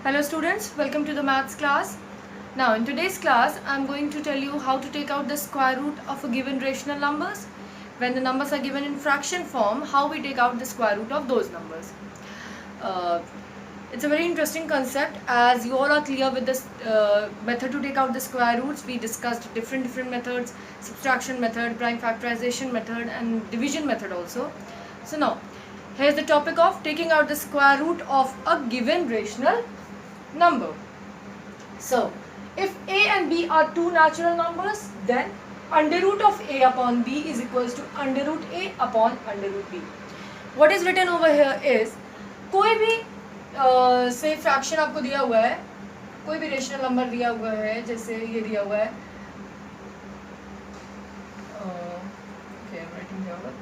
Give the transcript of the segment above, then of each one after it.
Hello students, welcome to the maths class. Now in today's class I am going to tell you how to take out the square root of a given rational numbers. When the numbers are given in fraction form, how we take out the square root of those numbers. It's a very interesting concept. As you all are clear with this method to take out the square roots, we discussed different methods, subtraction method, prime factorization method and division method also. So now here's the topic of taking out the square root of a given rational number. So if a and b are two natural numbers, then under root of a upon b is equals to under root a upon under root b. What is written over here is कोई भी से fraction आपको दिया हुआ है, कोई भी rational number दिया हुआ है, जैसे ये दिया हुआ है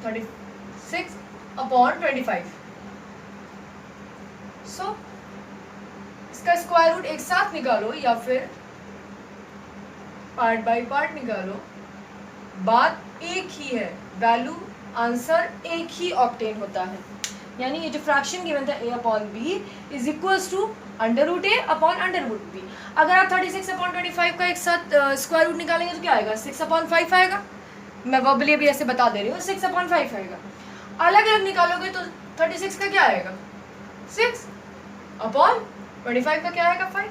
36 अपॉन 25. सो इसका स्क्वायर रूट एक साथ निकालो या फिर पार्ट बाय पार्ट निकालो, बात एक ही है, वैल्यू आंसर एक ही ऑब्टेन होता है. यानी ये जो फ्रैक्शन गिवन था a upon B is equals to under root A upon under root B. अगर आप 36 अपॉन 25 का एक साथ स्क्वायर रूट निकालेंगे तो क्या आएगा? 6 अपॉन 5 आएगा. मैं वर्बली अभी ऐसे बता दे रही हूँ, 6 अपॉन 5 आएगा. अलग अलग निकालोगे तो 36 का क्या आएगा? 6 अपॉन 25 का क्या आएगा? 5.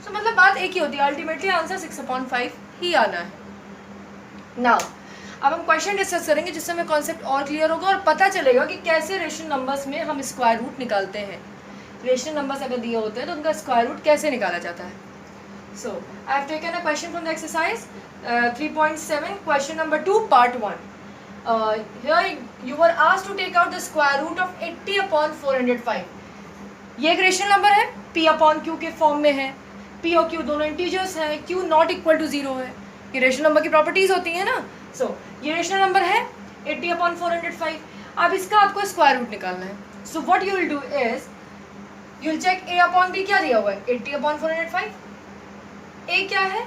सो मतलब बात एक ही होती है, अल्टीमेटली आंसर 6 अपॉन 5 ही आना है. नाउ अब हम क्वेश्चन डिस्कस करेंगे जिससे हमें कॉन्सेप्ट और क्लियर होगा और पता चलेगा कि कैसे रेशनल नंबर्स में हम स्क्वायर रूट निकालते हैं. रेशनल नंबर्स अगर दिए होते हैं तो उनका स्क्वायर रूट कैसे निकाला जाता है. So I have taken a question from the exercise 3.7 question number 2 part 1. Here you were asked to take out the square root of 80 upon 405. ये एक रेशनल नंबर है, p अपॉन q के form में है. p और q दोनों integers हैं, q not equal to 0 है. ये रेशनल नंबर की प्रॉपर्टीज होती हैं ना. सो ये रेशनल नंबर है 80 अपॉन 405. अब इसका आपको स्क्वायर रूट निकालना है. So what you will do is you will check a upon b क्या दिया हुआ है, 80 अपॉन 405. a क्या है?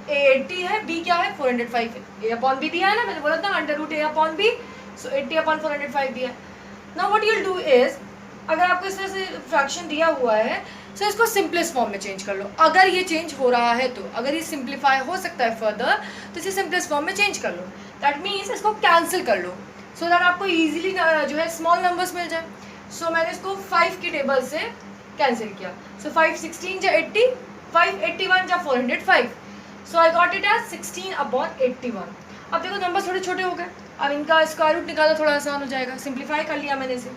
a 80 है, b क्या है? 405 है. a अपॉन b दिया है ना, मैंने बोला था under root a upon b. So 80 upon 405 दिया है. Now what you will do is अगर आपको इस तरह से फ्रैक्शन दिया हुआ है तो इसको सिंपलेस्ट फॉर्म में चेंज कर लो. अगर ये चेंज हो रहा है तो, अगर ये सिंप्लीफाई हो सकता है फर्दर तो इसे सिंपलेस्ट फॉर्म में चेंज कर लो. दैट मीन्स इसको कैंसिल कर लो सो दैट आपको इजीली जो है स्मॉल नंबर्स मिल जाए. सो मैंने इसको 5 की टेबल से कैंसिल किया. सो 5 16 जा 80, 5 81 जा 405. So I got it as 16 upon 81. अब देखो नंबर थोड़े छोटे हो गए, अब इनका स्क्वायर रूट निकालना थोड़ा आसान हो जाएगा. सिंप्लीफाई कर लिया मैंने इसे.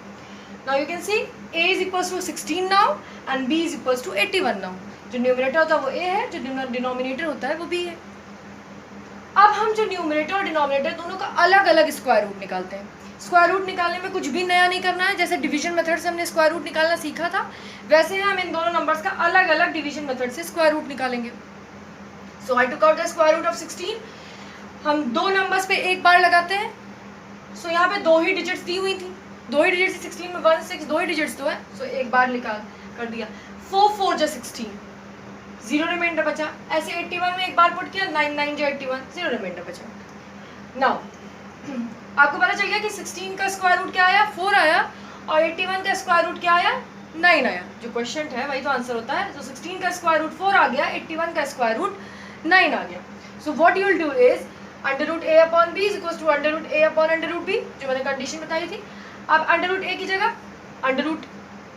Now you can see a is equals to 16 now and b is equals to 81 now. जो न्यूमरेटर होता है वो a है, जो डिनोमिनेटर होता है वो b है. अब हम जो न्यूमरेटर और डिनोमिनेटर दोनों का अलग अलग स्क्वायर रूट निकालते हैं. स्क्वायर रूट निकालने में कुछ भी नया नहीं करना है. जैसे डिवीजन मेथड से हमने स्क्वायर रूट निकालना सीखा था, वैसे हम इन दोनों नंबर्स का अलग अलग डिवीजन मेथड से स्क्वायर रूट निकालेंगे. So I took out the square root of 16. हम दो नंबर्स पे एक बार लगाते हैं. सो यहाँ पे दो ही डिजिट्स दी हुई थी, दो ही डिजिट 16 में 1 6 दो ही डिजिट्स तो है. सो एक बार निकाल कर दिया. 4 4 जा 16, 0 रिमाइंडर बचा. ऐसे 81 में एक बार पुट किया, 9 9 जा 81, 0 रिमाइंडर बचा. नाउ आपको पता चल गया कि 16 का स्क्वायर रूट क्या आया? 4 आया. और 81 का स्क्वायर रूट क्या आया? 9 आया. जो क्वेश्चन है वही तो आंसर होता है. तो 16 का स्क्वायर रूट 4 आ गया, 81 का स्क्वायर रूट 9 आ गया. So what you will do is under root a upon b is equals to under root a upon under root b, जो मैंने कंडीशन बताई थी. अब अंडर रूट a की जगह, अंडर रूट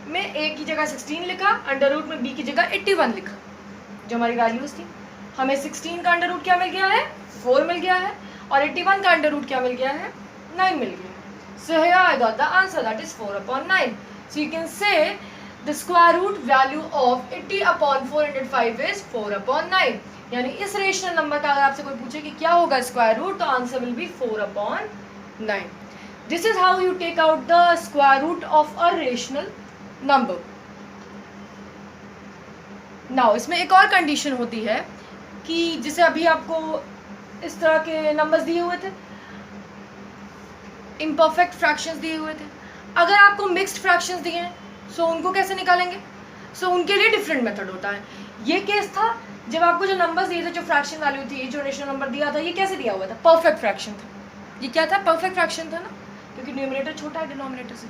में a की जगह 16 लिखा, अंडर रूट में b की जगह 81 लिखा, जो हमारी वैल्यूज थी. हमें 16 का अंडर रूट क्या मिल गया है? 4 मिल गया है. और 81 का अंडर रूट क्या मिल गया है? 9 मिल गया है. So here I got the answer, that is 4 upon 9. So you can say the square root value of 80 upon 405 is 4 upon 9. यानी इस रेशनल नंबर का अगर आपसे कोई पूछे कि क्या होगा स्क्वायर रूट, तो answer will be 4 upon 9. This is how you take out the square root of a rational number. Now इसमें एक और कंडीशन होती है कि जिसे अभी आपको इस तरह के नंबर्स दिए हुए थे, इम्परफेक्ट फ्रैक्शंस दिए हुए थे. अगर आपको मिक्स्ड फ्रैक्शंस दिए हैं सो उनको कैसे निकालेंगे? सो उनके लिए डिफरेंट मेथड होता है. ये केस था जब आपको जो नंबर्स दिए थे, जो फ्रैक्शन वैल्यू थी, जो रेशनल नंबर दिया था, ये कैसे दिया हुआ था? परफेक्ट फ्रैक्शन था. ये क्या था? परफेक्ट फ्रैक्शन था ना, क्योंकि न्यूमरेटर छोटा है डिनोमिनेटर से.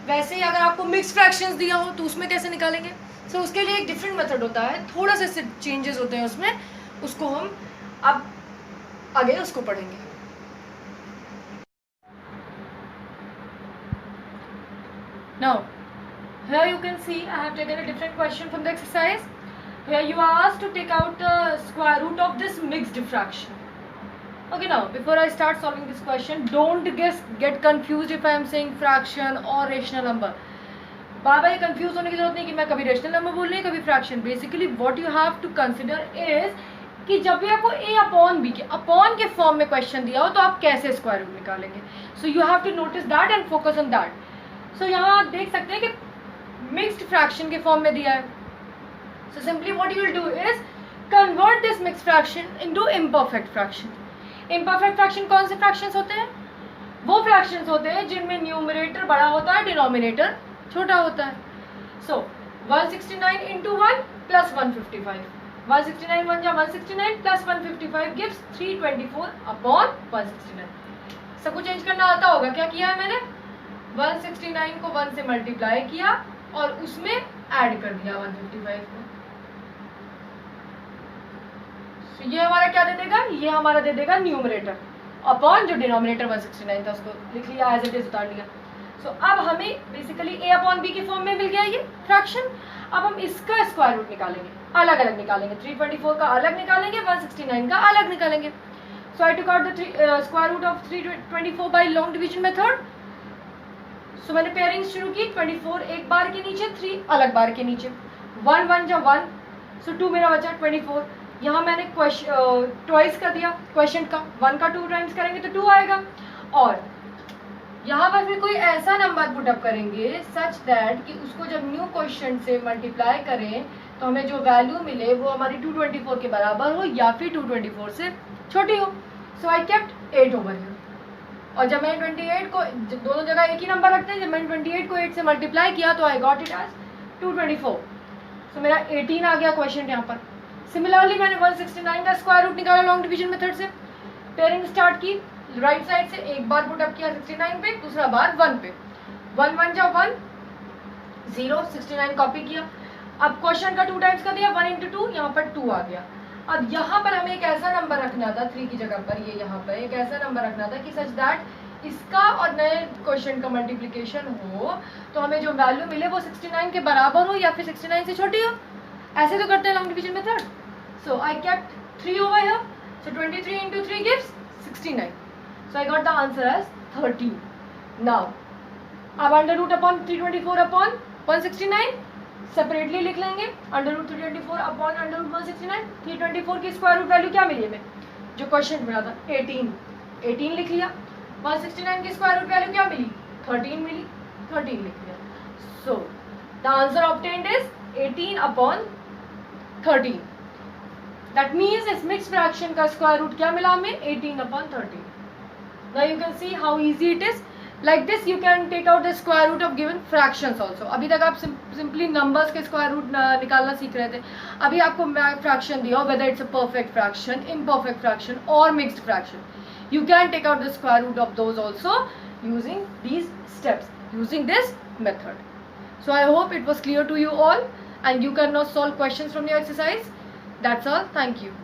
वैसे ही अगर आपको मिक्स फ्रैक्शंस दिया हो तो उसमें कैसे निकालेंगे? सो उसके लिए एक डिफरेंट मेथड होता है, थोड़ा सा चेंजेस होते हैं उसमें, उसको हम अब आगे उसको पढ़ेंगे. Now, here you can see I have taken a different question from the exercise. Here you are asked to take out the square root of this mixed fraction. Okay, now before I start solving this question, don't get confused if I am saying fraction or rational number. Bar bar confuse होने की जरूरत नहीं कि मैं कभी rational number बोल रही हूँ कभी fraction. Basically what you have to consider is कि जब भी आपको a अपॉन b के अपॉन के फॉर्म में क्वेश्चन दिया हो तो आप कैसे स्क्वायर रूट निकालेंगे. So you have to notice that and focus on that. So यहाँ आप देख सकते हैं कि मिक्स्ड फ्रैक्शन के फॉर्म में दिया है. So simply what you will do is convert this mixed fraction into imperfect fraction. Imperfect fraction कौन से फ्रैक्शंस होते हैं? वो फ्रैक्शंस होते हैं जिनमें न्यूमरेटर बड़ा होता है, डिनोमिनेटर छोटा होता है. सो 169 इंटू 1 प्लस 155. 169 1 जा 169 प्लस 155 गिव्स 324 अपॉन 169. सबको चेंज करना आता होगा. क्या किया है मैंने? 169 को 1 से मल्टीप्लाई किया और उसमें ऐड कर दिया 155 को. so ये हमारा क्या दे देगा? ये हमारा दे देगा न्यूमरेटर अपॉन जो डिनोमिनेटर 169 था उसको लिख लिया, एज इट इज उतार लिया. सो अब हमें बेसिकली a अपॉन b के फॉर्म में मिल गया ये फ्रैक्शन. अब हम इसका स्क्वायर रूट निकालेंगे, अलग अलग निकालेंगे. 324 का अलग निकालेंगे, 169 का अलग निकालेंगे. So I took out the square root of 324 by long division method. So मैंने पेयरिंग शुरू की. 24 एक बार के नीचे, 3 अलग बार के नीचे. 1 1 जा 1, सो 2 मेरा बचा 24. यहाँ मैंने ट्वाइस कर दिया क्वेश्चन का. 1 का 2 टाइम्स करेंगे तो 2 आएगा. और यहाँ पर फिर कोई ऐसा नंबर पुट अप करेंगे सच दैट कि उसको जब न्यू क्वेश्चन से मल्टीप्लाई करें तो हमें जो वैल्यू मिले वो हमारी 224 के बराबर हो या फिर 224 से छोटी हो. सो आई केप्ट 8 ओवर हियर. और जब मैंने 28 को, दोनों जगह एक ही नंबर रखते हैं, जब मैंने 28 को 8 से मल्टीप्लाई किया तो आई गॉट इट एज 224. सो मेरा 18 आ गया क्वेश्चन यहाँ पर. सिमिलरली मैंने 169 का स्क्वायर रूट निकाला लॉन्ग डिवीजन मेथड से. पेयरिंग स्टार्ट की राइट साइड से, एक बार पुट अप किया 69 पे, दूसरा बार 1 पे. 1 1 जा 1 0, 69 कॉपी किया. अब क्वेश्चन का 2 टाइम्स कर दिया, 1 इंटू 2, यहाँ पर 2 आ गया. अब यहाँ पर हमें एक ऐसा नंबर रखना था 3 की जगह पर, ये यहाँ पर एक ऐसा नंबर रखना था कि सच दैट इसका और नए क्वेश्चन का मल्टीप्लिकेशन हो तो हमें जो वैल्यू मिले वो 69 के बराबर हो या फिर 69 से छोटी हो. ऐसे तो करते हैं long division method. So I kept 3 over here. So 23 into 3 gives 69. So I got the answer as 13. Now, अब under root upon 324 upon 169 separately लिख लेंगे. Under root 324 upon under root 169. 324 की स्क्वायर रूट वैल्यू क्या मिली हमें? जो question मिला था 18 लिख लिया. 169 की स्क्वायर रूट वैल्यू क्या मिली? 13 मिली, 13 लिख लिया. So the answer obtained is 18 upon 13. That means इस मिक्स फ्रैक्शन का स्क्वायर रूट क्या मिला हमें? 18 upon 13. Now you can see how easy it is. Like this you can take out the square root of given fractions also. अभी तक आप simply numbers के square root निकालना सीख रहे थे. अभी आपको fraction दिया हो, whether it's a perfect fraction, imperfect fraction or mixed fraction, you can take out the square root of those also using these steps, using this method. So I hope it was clear to you all and you can now solve questions from your exercise. That's all. Thank you.